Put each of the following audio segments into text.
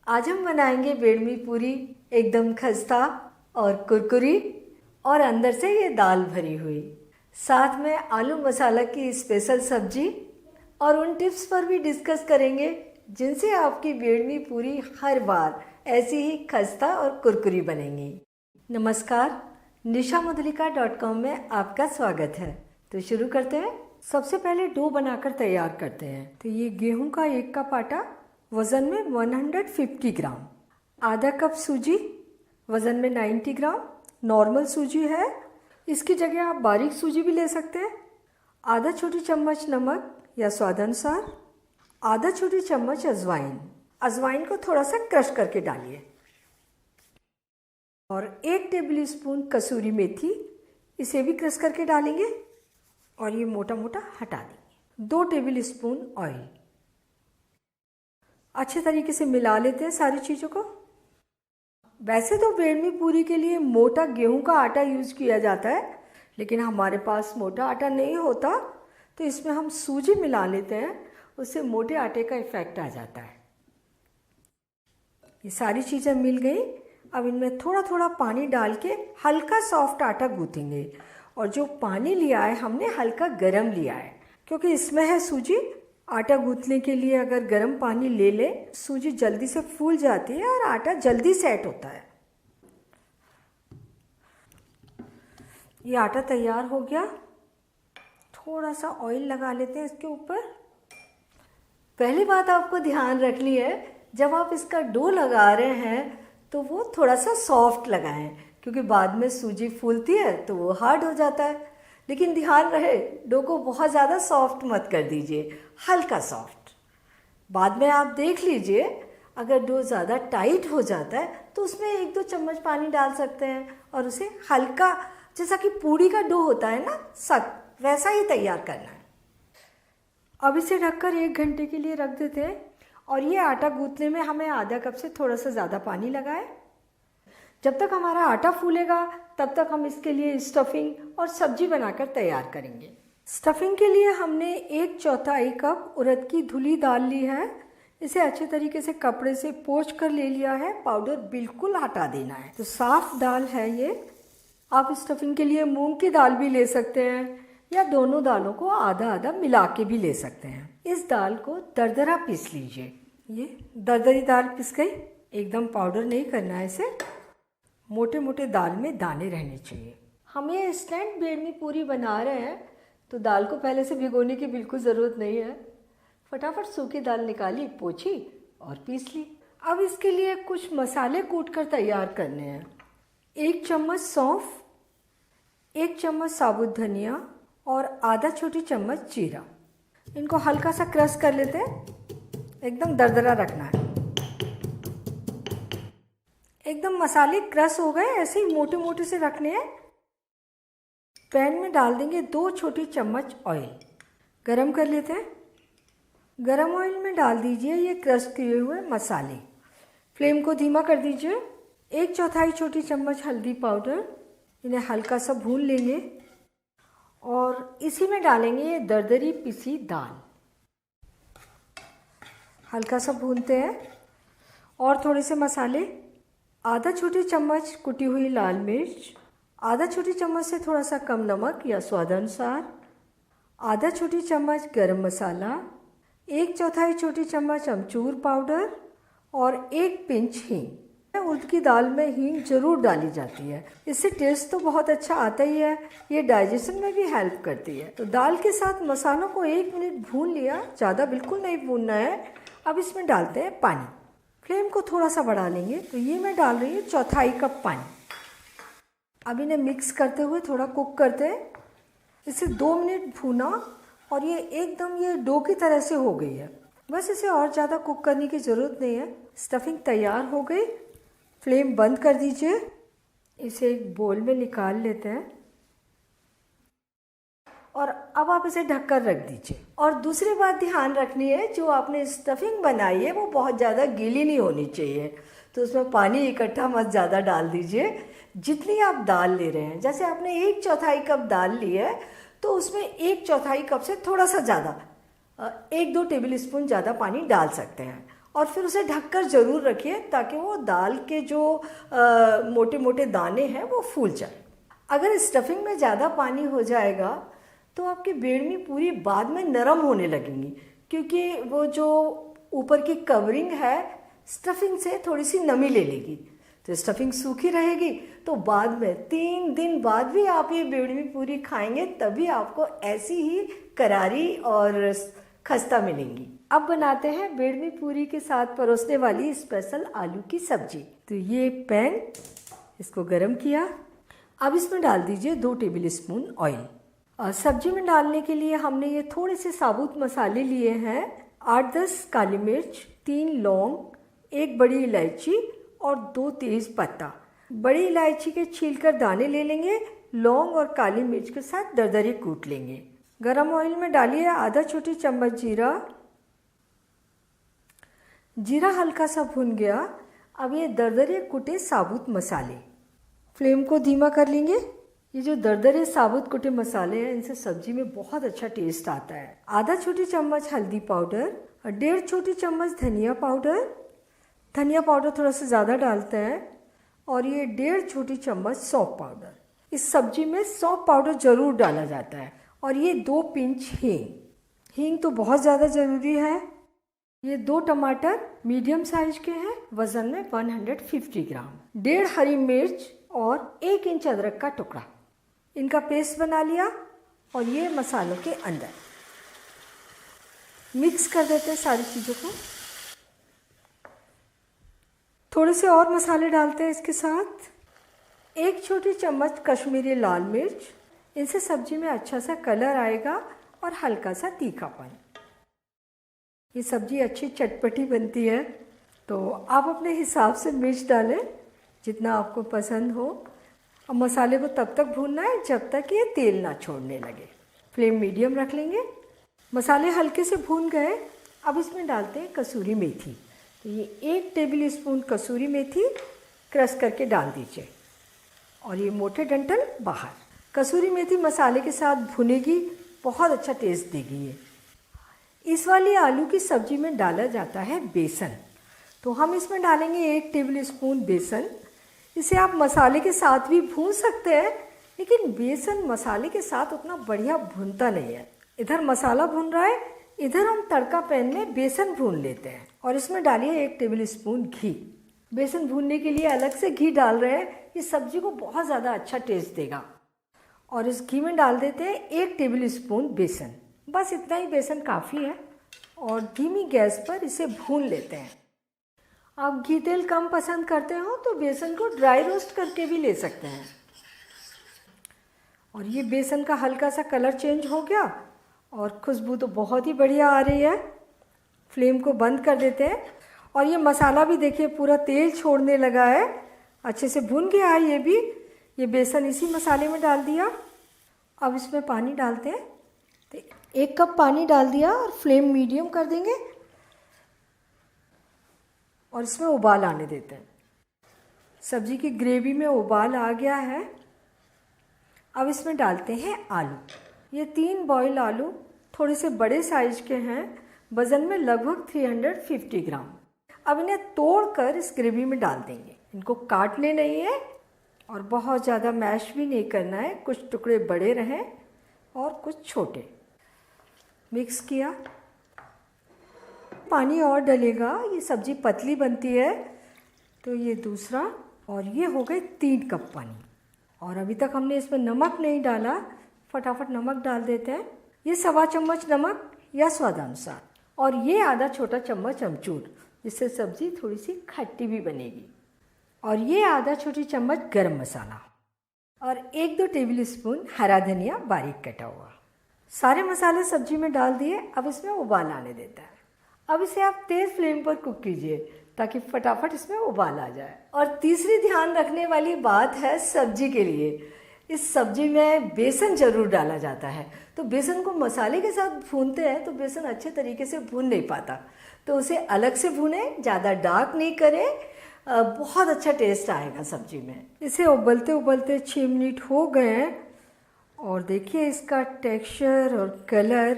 आज हम बनाएंगे बेडमी पूरी, एकदम खस्ता और कुरकुरी और अंदर से ये दाल भरी हुई। साथ में आलू मसाला की स्पेशल सब्जी और उन टिप्स पर भी डिस्कस करेंगे जिनसे आपकी बेडमी पूरी हर बार ऐसी ही खस्ता और कुरकुरी बनेंगी। नमस्कार, nishamudlika.com में आपका स्वागत है। तो शुरू करते हैं। सबसे पहले डो बनाकर तैयार करते हैं। तो ये गेहूं का 1 कप आटा वज़न में 150 ग्राम, आधा कप सूजी वज़न में 90 ग्राम, नॉर्मल सूजी है, इसकी जगह आप बारीक सूजी भी ले सकते हैं। आधा छोटी चम्मच नमक या स्वादानुसार, आधा छोटी चम्मच अजवाइन को थोड़ा सा क्रश करके डालिए और 1 टेबल स्पून कसूरी मेथी, इसे भी क्रश करके डालेंगे और ये मोटा मोटा हटा देंगे। 2 टेबल स्पून ऑयल। अच्छे तरीके से मिला लेते हैं सारी चीज़ों को। वैसे तो बेडमी पूरी के लिए मोटा गेहूं का आटा यूज़ किया जाता है, लेकिन हमारे पास मोटा आटा नहीं होता तो इसमें हम सूजी मिला लेते हैं, उससे मोटे आटे का इफ़ेक्ट आ जाता है। ये सारी चीज़ें मिल गई। अब इनमें थोड़ा थोड़ा पानी डाल के हल्का सॉफ्ट आटा गूँथेंगे और जो पानी लिया है हमने हल्का गरम लिया है, क्योंकि इसमें है सूजी। आटा गूँथने के लिए अगर गर्म पानी ले लें, सूजी जल्दी से फूल जाती है और आटा जल्दी सेट होता है। ये आटा तैयार हो गया। थोड़ा सा ऑयल लगा लेते हैं इसके ऊपर। पहली बात आपको ध्यान रखनी है, जब आप इसका डो लगा रहे हैं तो वो थोड़ा सा सॉफ्ट लगाएं, क्योंकि बाद में सूजी फूलती है तो वो हार्ड हो जाता है। लेकिन ध्यान रहे, डो को बहुत ज़्यादा सॉफ्ट मत कर दीजिए, हल्का सॉफ्ट। बाद में आप देख लीजिए, अगर डो ज़्यादा टाइट हो जाता है तो उसमें 1-2 चम्मच पानी डाल सकते हैं और उसे हल्का, जैसा कि पूड़ी का डो होता है ना सख्त, वैसा ही तैयार करना है। अब इसे ढककर 1 घंटे के लिए रख देते हैं और ये आटा गूँथने में हमें आधा कप से थोड़ा सा ज़्यादा पानी लगाए। जब तक हमारा आटा फूलेगा तब तक हम इसके लिए स्टफिंग और सब्जी बनाकर तैयार करेंगे। स्टफिंग के लिए हमने 1/4 कप उड़द की धुली दाल ली है। इसे अच्छे तरीके से कपड़े से पोंछ कर ले लिया है, पाउडर बिल्कुल हटा देना है। तो साफ दाल है ये। आप स्टफिंग के लिए मूंग की दाल भी ले सकते हैं या दोनों दालों को आधा आधा मिला के भी ले सकते हैं। इस दाल को दरदरा पीस लीजिए। ये दरदरी दाल पिस गई, एकदम पाउडर नहीं करना है इसे। मोटे मोटे दाल में दाने रहने चाहिए। हम ये इंस्टेंट बेडमी पूरी बना रहे हैं तो दाल को पहले से भिगोने की बिल्कुल ज़रूरत नहीं है। फटाफट सूखी दाल निकाली, पोंछी और पीस ली। अब इसके लिए कुछ मसाले कूट कर तैयार करने हैं। 1 चम्मच सौंफ, 1 चम्मच साबुत धनिया और आधा छोटी चम्मच जीरा। इनको हल्का सा क्रश कर लेते हैं, एकदम दरदरा रखना है। एकदम मसाले क्रश हो गए, ऐसे ही मोटे मोटे से रखने हैं। पैन में डाल देंगे 2 छोटी चम्मच ऑयल, गरम कर लेते हैं। गरम ऑयल में डाल दीजिए ये क्रश किए हुए मसाले। फ्लेम को धीमा कर दीजिए। 1/4 छोटी चम्मच हल्दी पाउडर, इन्हें हल्का सा भून लेंगे और इसी में डालेंगे ये दरदरी पिसी दाल। हल्का सा भूनते हैं और थोड़े से मसाले। आधा छोटी चम्मच कुटी हुई लाल मिर्च, आधा छोटी चम्मच से थोड़ा सा कम नमक या स्वादानुसार, आधा छोटी चम्मच गरम मसाला, 1/4 छोटी चम्मच अमचूर पाउडर और 1 पिंच हींग। उड़द की दाल में हींग जरूर डाली जाती है, इससे टेस्ट तो बहुत अच्छा आता ही है, ये डाइजेशन में भी हेल्प करती है। तो दाल के साथ मसालों को 1 मिनट भून लिया, ज़्यादा बिल्कुल नहीं भूनना है। अब इसमें डालते हैं पानी। फ्लेम को थोड़ा सा बढ़ा लेंगे। तो ये मैं डाल रही हूँ 1/4 कप पानी। अब इन्हें मिक्स करते हुए थोड़ा कुक करते हैं। इसे 2 मिनट भूना और ये एकदम ये डो की तरह से हो गई है। बस इसे और ज़्यादा कुक करने की ज़रूरत नहीं है। स्टफिंग तैयार हो गई। फ्लेम बंद कर दीजिए। इसे एक बोल में निकाल लेते हैं और अब आप इसे ढककर रख दीजिए। और दूसरी बात ध्यान रखनी है, जो आपने स्टफिंग बनाई है वो बहुत ज़्यादा गीली नहीं होनी चाहिए, तो उसमें पानी इकट्ठा मत ज़्यादा डाल दीजिए। जितनी आप दाल ले रहे हैं, जैसे आपने 1/4 कप दाल ली है तो उसमें 1/4 कप से थोड़ा सा ज़्यादा 1-2 टेबल स्पून ज़्यादा पानी डाल सकते हैं और फिर उसे ढककर ज़रूर रखिए ताकि वो दाल के जो मोटे मोटे दाने हैं वो फूल जाए। अगर स्टफिंग में ज़्यादा पानी हो जाएगा तो आपकी बेडमी पूरी बाद में नरम होने लगेंगी, क्योंकि वो जो ऊपर की कवरिंग है स्टफिंग से थोड़ी सी नमी ले लेगी। तो स्टफिंग सूखी रहेगी तो बाद में 3 दिन बाद भी आप ये बेडमी पूरी खाएंगे तभी आपको ऐसी ही करारी और खस्ता मिलेंगी। अब बनाते हैं बेडमी पूरी के साथ परोसने वाली स्पेशल आलू की सब्जी। तो ये पैन, इसको गरम किया। अब इसमें डाल दीजिए 2 टेबल स्पून ऑयल। और सब्जी में डालने के लिए हमने ये थोड़े से साबुत मसाले लिए हैं, 8-10 काली मिर्च, 3 लौंग, 1 बड़ी इलायची और 2 तेज पत्ता। बड़ी इलायची के छीलकर दाने ले लेंगे, लौंग और काली मिर्च के साथ दरदरे कूट लेंगे। गरम ऑयल में डालिए आधा छोटी चम्मच जीरा। जीरा हल्का सा भुन गया। अब ये दरदरे कुटे साबुत मसाले, फ्लेम को धीमा कर लेंगे। ये जो दरदरे साबुत कुटे मसाले हैं इनसे सब्जी में बहुत अच्छा टेस्ट आता है। आधा छोटी चम्मच हल्दी पाउडर और 1.5 छोटी चम्मच धनिया पाउडर। धनिया पाउडर थोड़ा सा ज़्यादा डालते हैं। और ये 1.5 छोटी चम्मच सौंफ पाउडर। इस सब्जी में सौंफ पाउडर ज़रूर डाला जाता है। और ये 2 पिंच हींग। हींग तो बहुत ज़्यादा ज़रूरी है। ये 2 टमाटर मीडियम साइज के हैं, वज़न में 150 ग्राम। 1.5 हरी मिर्च और 1 इंच अदरक का टुकड़ा। इनका पेस्ट बना लिया और ये मसालों के अंदर मिक्स कर देते हैं सारी चीज़ों को। थोड़े से और मसाले डालते हैं इसके साथ। 1 छोटी चम्मच कश्मीरी लाल मिर्च। इनसे सब्जी में अच्छा सा कलर आएगा और हल्का सा तीखापन। ये सब्जी अच्छी चटपटी बनती है, तो आप अपने हिसाब से मिर्च डालें जितना आपको पसंद हो। और मसाले को तब तक भूनना है जब तक ये तेल ना छोड़ने लगे। फ्लेम मीडियम रख लेंगे। मसाले हल्के से भून गए। अब इसमें डालते हैं कसूरी मेथी। तो ये 1 टेबल स्पून कसूरी मेथी क्रश करके डाल दीजिए और ये मोटे डंठल बाहर। कसूरी मेथी मसाले के साथ भुनेगी, बहुत अच्छा टेस्ट देगी ये। इस वाली आलू की सब्जी में डाला जाता है बेसन। तो हम इसमें डालेंगे 1 टेबल स्पून बेसन। इसे आप मसाले के साथ भी भून सकते हैं, लेकिन बेसन मसाले के साथ उतना बढ़िया भुनता नहीं है। इधर मसाला भून रहा है, इधर हम तड़का पैन में बेसन भून लेते हैं। और इसमें डालिए 1 टेबल स्पून घी। बेसन भूनने के लिए अलग से घी डाल रहे हैं, इस सब्जी को बहुत ज़्यादा अच्छा टेस्ट देगा। और इस घी में डाल देते हैं 1 टेबल स्पून बेसन। बस इतना ही बेसन काफ़ी है। और धीमी गैस पर इसे भून लेते हैं। आप घी तेल कम पसंद करते हो तो बेसन को ड्राई रोस्ट करके भी ले सकते हैं। और ये बेसन का हल्का सा कलर चेंज हो गया और खुशबू तो बहुत ही बढ़िया आ रही है। फ्लेम को बंद कर देते हैं। और ये मसाला भी देखिए पूरा तेल छोड़ने लगा है, अच्छे से भुन गया है ये भी। ये बेसन इसी मसाले में डाल दिया। अब इसमें पानी डालते हैं। तो 1 कप पानी डाल दिया और फ्लेम मीडियम कर देंगे और इसमें उबाल आने देते हैं। सब्जी की ग्रेवी में उबाल आ गया है। अब इसमें डालते हैं आलू। ये 3 बॉयल आलू थोड़े से बड़े साइज के हैं, वज़न में लगभग 350 ग्राम। अब इन्हें तोड़कर इस ग्रेवी में डाल देंगे। इनको काटने नहीं है और बहुत ज़्यादा मैश भी नहीं करना है, कुछ टुकड़े बड़े रहें और कुछ छोटे। मिक्स किया। पानी और डलेगा, ये सब्ज़ी पतली बनती है। तो ये दूसरा, और ये हो गए 3 कप पानी। और अभी तक हमने इसमें नमक नहीं डाला, फटाफट नमक डाल देते हैं। ये 1.25 चम्मच नमक या स्वादानुसार। और ये आधा छोटा चम्मच अमचूर, जिससे सब्ज़ी थोड़ी सी खट्टी भी बनेगी। और ये आधा छोटी चम्मच गरम मसाला और 1-2 टेबल स्पून हरा धनिया बारीक कटा हुआ। सारे मसाले सब्जी में डाल दिए। अब इसमें उबाल आने देता है। अब इसे आप तेज़ फ्लेम पर कुक कीजिए ताकि फटाफट इसमें उबाल आ जाए। और तीसरी ध्यान रखने वाली बात है सब्जी के लिए, इस सब्जी में बेसन ज़रूर डाला जाता है। तो बेसन को मसाले के साथ भूनते हैं तो बेसन अच्छे तरीके से भून नहीं पाता, तो उसे अलग से भूनें, ज़्यादा डार्क नहीं करें, बहुत अच्छा टेस्ट आएगा सब्जी में। इसे उबलते उबलते 6 मिनट हो गए हैं और देखिए इसका टेक्सचर और कलर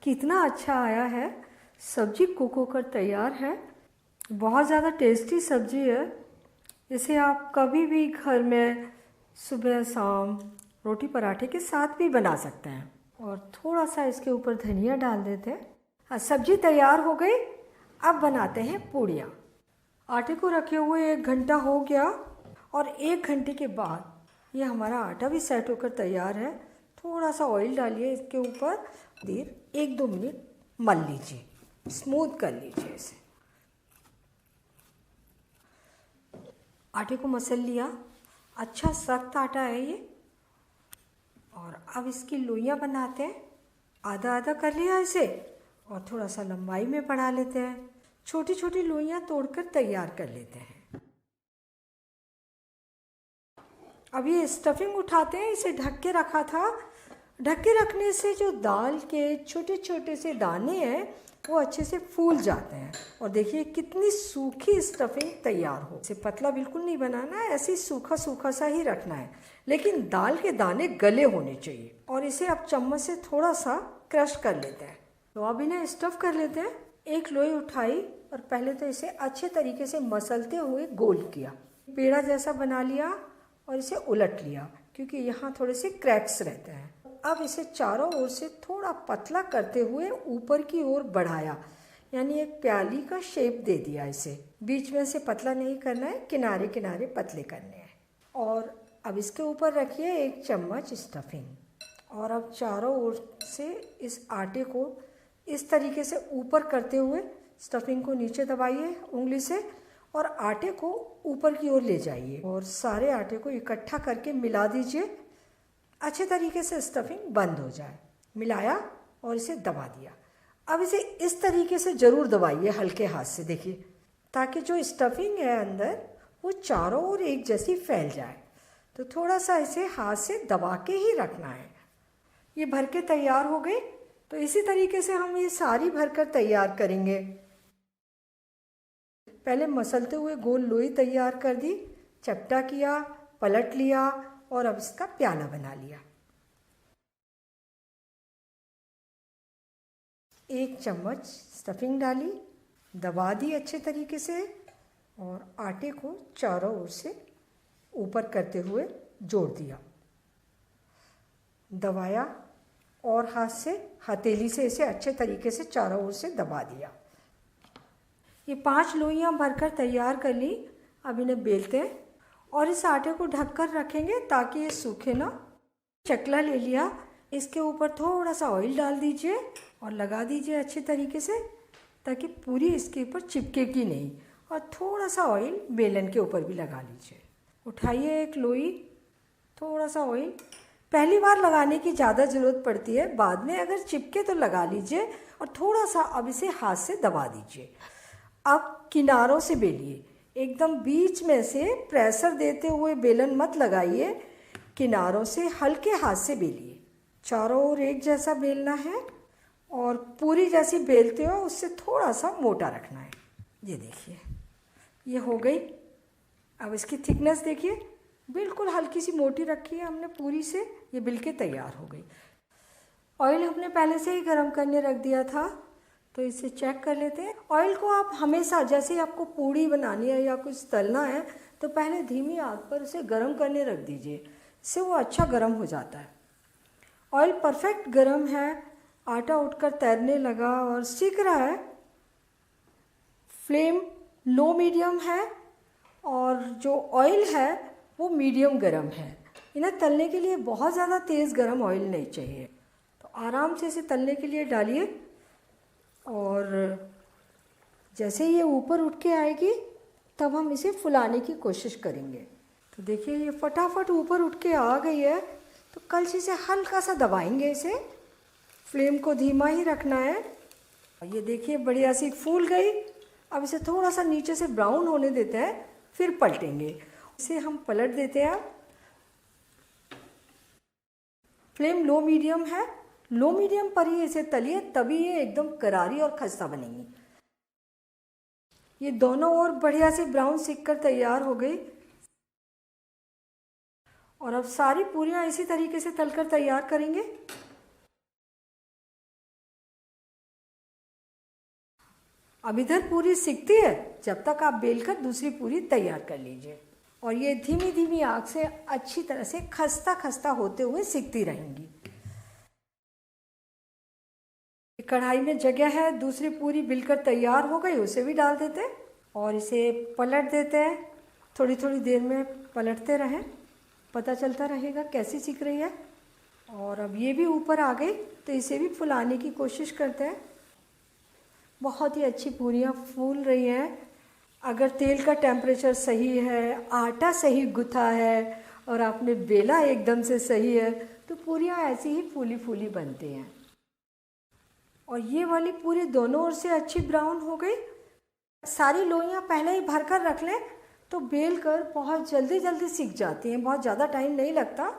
कितना अच्छा आया है। सब्जी कुक होकर तैयार है। बहुत ज़्यादा टेस्टी सब्जी है। इसे आप कभी भी घर में सुबह शाम रोटी पराठे के साथ भी बना सकते हैं। और थोड़ा सा इसके ऊपर धनिया डाल देते हैं। हाँ, सब्जी तैयार हो गई। अब बनाते हैं पूड़ियाँ। आटे को रखे हुए 1 घंटा हो गया और 1 घंटे के बाद ये हमारा आटा भी सेट होकर तैयार है। थोड़ा सा ऑयल डालिए इसके ऊपर, देर 1-2 मिनट मल लीजिए, स्मूथ कर लीजिए इसे। आटे को मसल लिया, अच्छा सख्त आटा है ये। और अब इसकी लोइयाँ बनाते हैं। आधा आधा कर लिया इसे और थोड़ा सा लंबाई में बढ़ा लेते हैं। छोटी छोटी लोइयाँ तोड़कर तैयार कर लेते हैं। अब ये स्टफिंग उठाते हैं। इसे ढक के रखा था। ढक के रखने से जो दाल के छोटे छोटे से दाने हैं वो अच्छे से फूल जाते हैं। और देखिए कितनी सूखी स्टफिंग तैयार हो। इसे पतला बिल्कुल नहीं बनाना है, ऐसे ही सूखा सूखा सा ही रखना है, लेकिन दाल के दाने गले होने चाहिए। और इसे अब चम्मच से थोड़ा सा क्रश कर लेते हैं। तो अब इन्हें स्टफ़ कर लेते हैं। एक लोई उठाई और पहले तो इसे अच्छे तरीके से मसलते हुए गोल किया, पेड़ा जैसा बना लिया और इसे उलट लिया क्योंकि यहाँ थोड़े से क्रैक्स रहते हैं। अब इसे चारों ओर से थोड़ा पतला करते हुए ऊपर की ओर बढ़ाया, यानी एक प्याली का शेप दे दिया इसे। बीच में से पतला नहीं करना है, किनारे किनारे पतले करने हैं। और अब इसके ऊपर रखिए 1 चम्मच स्टफिंग। और अब चारों ओर से इस आटे को इस तरीके से ऊपर करते हुए स्टफिंग को नीचे दबाइए उंगली से और आटे को ऊपर की ओर ले जाइए और सारे आटे को इकट्ठा करके मिला दीजिए। अच्छे तरीके से स्टफिंग बंद हो जाए। मिलाया और इसे दबा दिया। अब इसे इस तरीके से ज़रूर दबाइए हल्के हाथ से, देखिए, ताकि जो स्टफिंग है अंदर वो चारों ओर एक जैसी फैल जाए। तो थोड़ा सा इसे हाथ से दबा के ही रखना है। ये भर के तैयार हो गई। तो इसी तरीके से हम ये सारी भरकर तैयार करेंगे। पहले मसलते हुए गोल लोई तैयार कर दी, चपटा किया, पलट लिया और अब इसका प्याला बना लिया। 1 चम्मच स्टफिंग डाली, दबा दी अच्छे तरीके से और आटे को चारों ओर से ऊपर करते हुए जोड़ दिया, दबाया और हाथ से हथेली से इसे अच्छे तरीके से चारों ओर से दबा दिया। ये 5 लोइयाँ भरकर तैयार कर ली। अब इन्हें बेलते हैं और इस आटे को ढककर रखेंगे ताकि ये सूखे ना। चकला ले लिया, इसके ऊपर थोड़ा सा ऑयल डाल दीजिए और लगा दीजिए अच्छे तरीके से ताकि पूरी इसके ऊपर चिपकेगी नहीं। और थोड़ा सा ऑयल बेलन के ऊपर भी लगा लीजिए। उठाइए एक लोई, थोड़ा सा ऑयल। पहली बार लगाने की ज़्यादा ज़रूरत पड़ती है, बाद में अगर चिपके तो लगा लीजिए। और थोड़ा सा अब इसे हाथ से दबा दीजिए। अब किनारों से बेलिए, एकदम बीच में से प्रेशर देते हुए बेलन मत लगाइए, किनारों से हल्के हाथ से बेलिए। चारों ओर एक जैसा बेलना है और पूरी जैसी बेलते हो उससे थोड़ा सा मोटा रखना है। ये देखिए ये हो गई। अब इसकी थिकनेस देखिए, बिल्कुल हल्की सी मोटी रखी है हमने पूरी से, ये बिल्कुल तैयार हो गई। ऑयल हमने पहले से ही गर्म करने रख दिया था, तो इसे चेक कर लेते हैं। ऑयल को आप हमेशा, जैसे आपको पूड़ी बनानी है या कुछ तलना है, तो पहले धीमी आंच पर उसे गर्म करने रख दीजिए, इससे वो अच्छा गर्म हो जाता है। ऑयल परफेक्ट गर्म है, आटा उठकर तैरने लगा और सीख रहा है। फ्लेम लो मीडियम है और जो ऑयल है वो मीडियम गर्म है। इन्हें तलने के लिए बहुत ज़्यादा तेज़ गर्म ऑयल नहीं चाहिए। तो आराम से इसे तलने के लिए डालिए और जैसे ये ऊपर उठ के आएगी तब हम इसे फुलाने की कोशिश करेंगे। तो देखिए ये फटाफट ऊपर उठ के आ गई है। तो कलछी से हल्का सा दबाएंगे इसे, फ्लेम को धीमा ही रखना है। ये देखिए बढ़िया सी फूल गई। अब इसे थोड़ा सा नीचे से ब्राउन होने देते हैं, फिर पलटेंगे। इसे हम पलट देते हैं। फ्लेम लो मीडियम है, लो मीडियम पर ही इसे तलिए, तभी ये एकदम करारी और खस्ता बनेंगी। ये दोनों ओर बढ़िया से ब्राउन सिक कर तैयार हो गई। और अब सारी पूरियां इसी तरीके से तलकर तैयार करेंगे। अब इधर पूरी सिकती है, जब तक आप बेलकर दूसरी पूरी तैयार कर लीजिए। और ये धीमी धीमी आंच से अच्छी तरह से खस्ता खस्ता होते हुए सिकती रहेंगी। कढ़ाई में जगह है, दूसरी पूरी बिलकर तैयार हो गई, उसे भी डाल देते हैं और इसे पलट देते हैं। थोड़ी थोड़ी देर में पलटते रहें, पता चलता रहेगा कैसी सिक रही है। और अब ये भी ऊपर आ गई तो इसे भी फुलाने की कोशिश करते हैं। बहुत ही अच्छी पूरियाँ फूल रही हैं। अगर तेल का टेम्परेचर सही है, आटा सही गुथा है और आपने बेला एकदम से सही है तो पूरियाँ ऐसी ही फूली फूली बनती हैं। और ये वाली पूरी दोनों ओर से अच्छी ब्राउन हो गई। सारी लोइयाँ पहले ही भर कर रख लें तो बेल कर बहुत जल्दी जल्दी सिक जाती हैं, बहुत ज़्यादा टाइम नहीं लगता।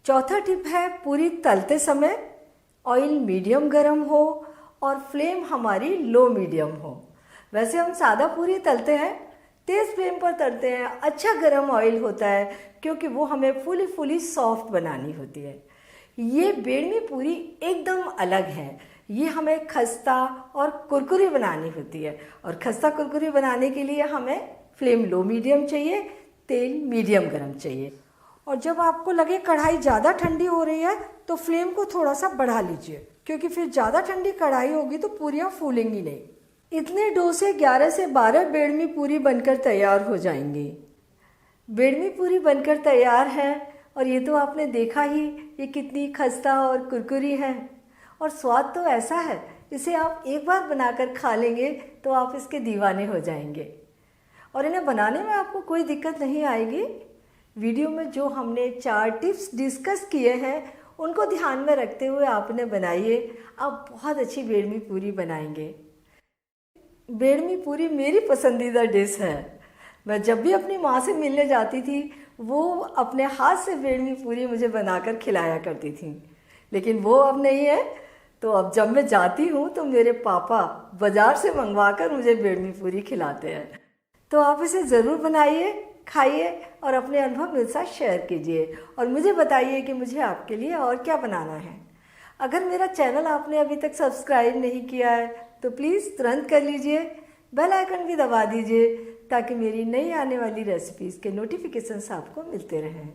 चौथा टिप है, पूरी तलते समय ऑयल मीडियम गरम हो और फ्लेम हमारी लो मीडियम हो। वैसे हम सादा पूरी तलते हैं, तेज़ फ्लेम पर तलते हैं, अच्छा गरम ऑयल होता है क्योंकि वो हमें फूली फूली सॉफ्ट बनानी होती है। ये बेड़मी पूरी एकदम अलग है, ये हमें खस्ता और कुरकुरी बनानी होती है। और खस्ता कुरकुरी बनाने के लिए हमें फ्लेम लो मीडियम चाहिए, तेल मीडियम गरम चाहिए। और जब आपको लगे कढ़ाई ज़्यादा ठंडी हो रही है तो फ्लेम को थोड़ा सा बढ़ा लीजिए, क्योंकि फिर ज़्यादा ठंडी कढ़ाई होगी तो पूरियाँ फूलेंगी नहीं। इतने डो से 11 से 12 बेड़मी पूरी बनकर तैयार हो जाएंगी। बेड़मी पूरी बनकर तैयार है और ये तो आपने देखा ही, ये कितनी खस्ता और कुरकुरी है। और स्वाद तो ऐसा है, इसे आप एक बार बनाकर खा लेंगे तो आप इसके दीवाने हो जाएंगे और इन्हें बनाने में आपको कोई दिक्कत नहीं आएगी। वीडियो में जो हमने 4 टिप्स डिस्कस किए हैं उनको ध्यान में रखते हुए आपने बनाइए, आप बहुत अच्छी बेड़मी पूरी बनाएंगे। बेड़मी पूरी मेरी पसंदीदा डिश है। मैं जब भी अपनी माँ से मिलने जाती थी वो अपने हाथ से बेड़मी पूरी मुझे बनाकर खिलाया करती थी, लेकिन वो अब नहीं है। तो अब जब मैं जाती हूँ तो मेरे पापा बाज़ार से मंगवा कर मुझे बेड़मी पूरी खिलाते हैं। तो आप इसे ज़रूर बनाइए, खाइए और अपने अनुभव मेरे साथ शेयर कीजिए और मुझे बताइए कि मुझे आपके लिए और क्या बनाना है। अगर मेरा चैनल आपने अभी तक सब्सक्राइब नहीं किया है तो प्लीज़ तुरंत कर लीजिए, बेल आइकन भी दबा दीजिए ताकि मेरी नई आने वाली रेसिपीज़ के नोटिफिकेशंस आपको मिलते रहें।